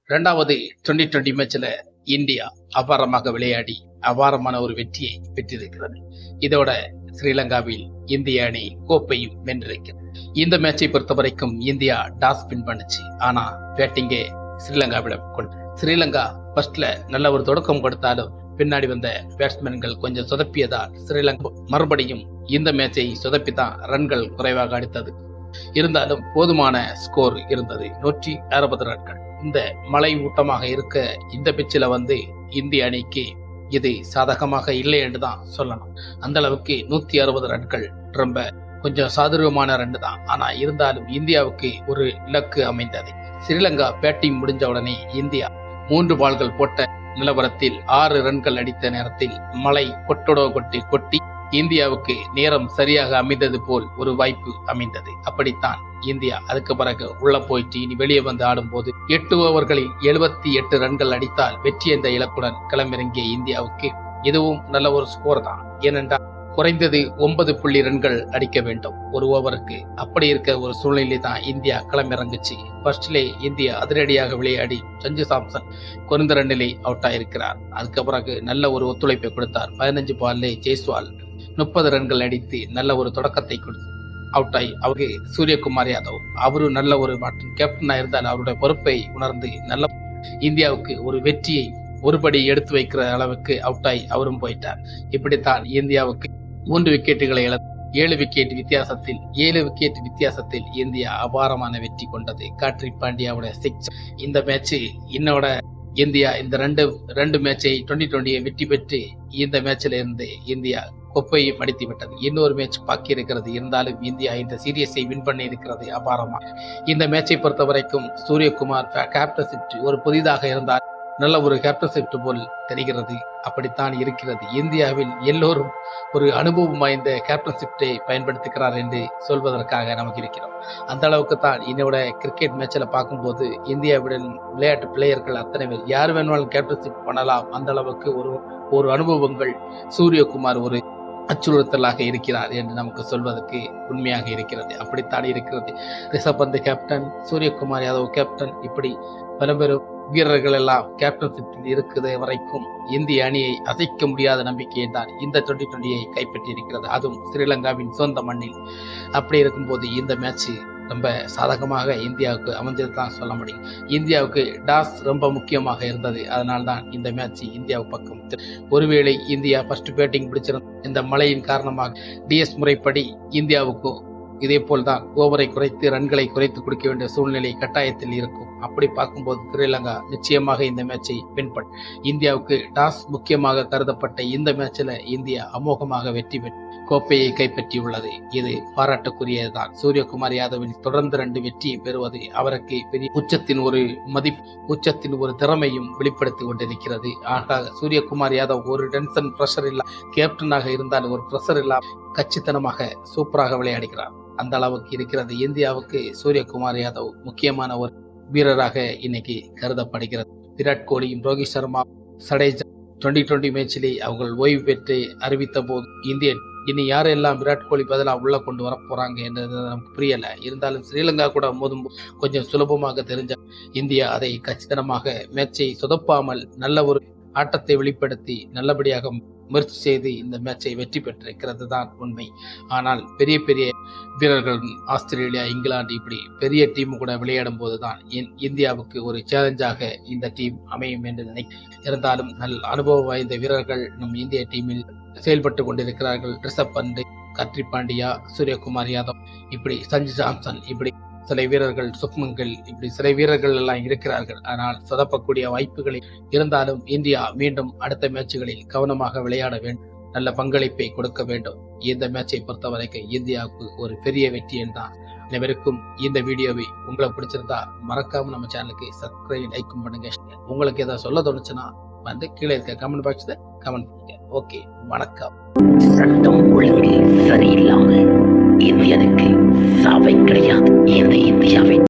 இரண்டாவது 2020 மேட்ச்ல இந்தியா அபாரமாக விளையாடி அபாரமான ஒரு வெற்றியை பெற்றிருக்கிறது. இதோட ஸ்ரீலங்காவில் இந்திய அணி கோப்பையும் வென்றிருக்கிறது. இந்த மேட்சை பொறுத்த வரைக்கும் இந்தியா டாஸ் வின் பண்ணுச்சு. ஆனா பேட்டிங்கே ஸ்ரீலங்காவிடம் கொண்டு ஸ்ரீலங்கா ஃபர்ஸ்ட்ல நல்ல ஒரு தொடக்கம் கொடுத்தாலும் பின்னாடி வந்த பேட்ஸ்மேன்கள் கொஞ்சம் சொதப்பியதால் ஸ்ரீலங்கா மறுபடியும் இந்த மேட்சை சொதப்பித்தான் ரன்கள் குறைவாக அடித்தது. இருந்தாலும் போதுமான ஸ்கோர் இருந்தது, 160 ரன்கள். இந்த மழை ஊட்டமாக இருக்க இந்த பிச்சில் இந்திய அணிக்கு இது சாதகமாக இல்லை என்றுதான் சொல்லணும். அந்த அளவுக்கு 160 ரன்கள் ரொம்ப கொஞ்சம் சாதுரியமான ரன் தான். ஆனா இருந்தாலும் இந்தியாவுக்கு ஒரு இலக்கு அமைந்தது. ஸ்ரீலங்கா பேட்டிங் முடிஞ்ச உடனே இந்தியா 3 பால்கள் போட்ட நிலவரத்தில் 6 ரன்கள் அடித்த நேரத்தில் மழை கொட்டி இந்தியாவுக்கு நேரம் சரியாக அமைந்தது போல் ஒரு வாய்ப்பு அமைந்தது. அப்படித்தான் இந்தியா அதுக்கு பிறகு உள்ள போயிட்டு இனி வெளியே வந்து ஆடும்போது 8 ஓவர்களில் 78 ரன்கள் அடித்தால் வெற்றி என்ற இலக்குடன் களமிறங்கிய இந்தியாவுக்கு இதுவும் நல்ல ஒரு ஸ்கோர் தான். ஏனென்றால் குறைந்தது 9 ரன்கள் அடிக்க வேண்டும் ஒரு ஓவருக்கு. அப்படி இருக்க ஒரு சூழ்நிலை தான் இந்தியா களமிறங்குச்சு. ஃபர்ஸ்ட்லே இந்தியா அதிரடியாக விளையாடி சஞ்சு சாம்சன் குறைந்த ரன்னிலே அவுட் ஆயிருக்கிறார். அதுக்கு பிறகு நல்ல ஒரு ஒத்துழைப்பை கொடுத்தார். 15 பால்லே ஜெய்ஸ்வால் 30 ரன்கள் அடித்து நல்ல ஒரு தொடக்கத்தை கொடுத்து அவுட் ஆகி அவருக்கு சூரியகுமார் யாதவ் அவரு நல்ல ஒரு கேப்டனா இருந்தால் அவருடைய பொறுப்பை உணர்ந்து நல்ல இந்தியாவுக்கு ஒரு வெற்றியை ஒருபடி எடுத்து வைக்கிற அளவுக்கு அவுட் ஆகி அவரும் போயிட்டார். இப்படித்தான் இந்தியாவுக்கு 3 விக்கெட்டுகளை இழந்து 7 விக்கெட் வித்தியாசத்தில் இந்தியா அபாரமான வெற்றி கொண்டது. கார்த்திக் பாண்டியாவோட 6. இந்த மேட்ச் இன்னோட இந்தியா இந்த ரெண்டு மேட்சை 2020 வெற்றி பெற்று இந்த மேட்சில் இருந்து இந்தியா கோப்பையை அடித்து விட்டது. இன்னொரு மேட்ச் பாக்கி இருக்கிறது. இருந்தாலும் இந்தியா இந்த சீரியஸை வின் பண்ணி இருக்கிறது அபாரமா. இந்த மேட்சை பொறுத்த வரைக்கும் சூரியகுமார் கேப்டன்ஷிப் ஒரு புதிதாக இருந்தால் நல்ல ஒரு கேப்டன்ஷிப் போல் தெரிகிறது. அப்படித்தான் இருக்கிறது. இந்தியாவில் எல்லோரும் ஒரு அனுபவம் வாய்ந்த கேப்டன்ஷிப்பை பயன்படுத்துகிறார் என்று சொல்வதற்காக நமக்கு இருக்கிறோம். அந்த அளவுக்கு தான் என்னோட கிரிக்கெட் மேட்சில் பார்க்கும்போது இந்தியாவுடன் விளையாட்டு பிளேயர்கள் அத்தனை பேர் யார் வேணுமாலும் கேப்டன்ஷிப் பண்ணலாம். அந்த அளவுக்கு ஒரு அனுபவங்கள் சூரியகுமார் ஒரு அச்சுறுத்தலாக இருக்கிறார் என்று நமக்கு சொல்வதற்கு உண்மையாக இருக்கிறது. அப்படித்தான் இருக்கிறது. ரிஷப் பந்த் கேப்டன், சூரியகுமார் யாதவ் கேப்டன், இப்படி பல பேரும் வீரர்கள் எல்லாம் கேப்டன்ஷிப்பில் இருக்கிற வரைக்கும் இந்திய அணியை அசைக்க முடியாத நம்பிக்கையை தான் இந்த 2020 கைப்பற்றி இருக்கிறது. அதுவும் ஸ்ரீலங்காவின் சொந்த மண்ணில். அப்படி இருக்கும்போது இந்த மேட்ச் ரொம்ப சாதகமாக இந்தியாவுக்கு அமைஞ்சதுதான் சொல்ல முடியும். இந்தியாவுக்கு டாஸ் ரொம்ப முக்கியமாக இருந்தது. அதனால்தான் இந்த மேட்ச் இந்தியாவுக்கு பக்கம். ஒருவேளை இந்தியா ஃபர்ஸ்ட் பேட்டிங் பிடிச்சிருந்த இந்த மழையின் காரணமாக டிஎஸ் முறைப்படி இந்தியாவுக்கு இதே போல்தான் ஓவரை குறைத்து ரன்களை குறைத்து கொடுக்க வேண்டிய சூழ்நிலை கட்டாயத்தில் இருக்கும். அப்படி பார்க்கும்போது ஸ்ரீலங்கா நிச்சயமாக இந்த மேட்சை வின் பண்ண இந்தியாவுக்கு டாஸ் முக்கியமாக கருதப்பட்ட இந்த மேட்சில் இந்தியா அமோகமாக வெற்றி பெற்று கோப்பையை கைப்பற்றியுள்ளது. இது பாராட்டுக்குரியதுதான். சூரியகுமார் யாதவின் தொடர்ந்து 2 வெற்றியை பெறுவது அவருக்கு பெரிய உச்சத்தின் ஒரு திறமையும் வெளிப்படுத்தி கொண்டிருக்கிறது. ஆக சூரியகுமார் யாதவ் ஒரு டென்ஷன் பிரஷர் இல்ல கேப்டனாக இருந்தால் ஒரு பிரஷர் இல்லாம கச்சித்தனமாக சூப்பராக விளையாடுகிறார். அந்த அளவுக்கு இருக்கிறது. இந்தியாவுக்கு சூரியகுமார் யாதவ் முக்கியமான ஒரு வீரராக இன்னைக்கு கருதப்படுகிறது. விராட் கோலியும் ரோஹித் சர்மா, சடேஜா 2020 மேட்சிலே அவர்கள் ஓய்வு பெற்று அறிவித்த போது இந்திய இனி யாரெல்லாம் விராட் கோலி பதிலாக உள்ள கொண்டு வர போறாங்க என்றது நமக்கு புரியல. இருந்தாலும் ஸ்ரீலங்கா கூட மோதும் கொஞ்சம் சுலபமாக தெரிஞ்ச இந்தியா அதை கச்சிதனமாக மேட்சை சொதப்பாமல் நல்ல ஒரு ஆட்டத்தை வெளிப்படுத்தி நல்லபடியாக முயற்சி செய்து இந்த மேட்சை வெற்றி பெற்றிருக்கிறது தான் உண்மை. ஆனால் பெரிய வீரர்கள் ஆஸ்திரேலியா, இங்கிலாந்து இப்படி பெரிய டீம் கூட விளையாடும் போதுதான் இந்தியாவுக்கு ஒரு சேலஞ்சாக இந்த டீம் அமையும் என்று இருந்தாலும் நல்ல அனுபவம் வாய்ந்த வீரர்கள் நம் இந்திய டீமில் செயல்பட்டு கொண்டிருக்கிறார்கள். ரிஷப் பந்த், கார்த்திக் பாண்டியா, சூரியகுமார் யாதவ், இப்படி சஞ்சு சாம்சன், இப்படி சில வீரர்கள், சுப்மன், இப்படி சில வீரர்கள் எல்லாம் இருக்கிறார்கள். ஆனால் சொதப்பக்கூடிய வாய்ப்புகள் இருந்தாலும் இந்தியா மீண்டும் அடுத்த மேட்சுகளில் கவனமாக விளையாட வேண்டும், நல்ல பங்களிப்பை கொடுக்க வேண்டும். இந்த மேட்சை பொறுத்தவரைக்கும் இந்தியாவுக்கு ஒரு பெரிய வெற்றி என்றான். அனைவருக்கும் இந்த வீடியோவை உங்களுக்கு பிடிச்சிருந்தா மறக்காம நம்ம சேனலுக்கு சப்ஸ்கிரைப், லைக் பண்ணுங்க. உங்களுக்கு ஏதாவது சொல்ல தோணுச்சுன்னா கீழே இருக்க கமெண்ட் பாக்ஸ்ல கமெண்ட் பண்ணுங்க. ஓகே, வணக்கம். சட்டம் ஒழுங்கு சரியில்லாமல் இந்தியனுக்கு சாவை கிடையாது. இந்த இந்தியாவை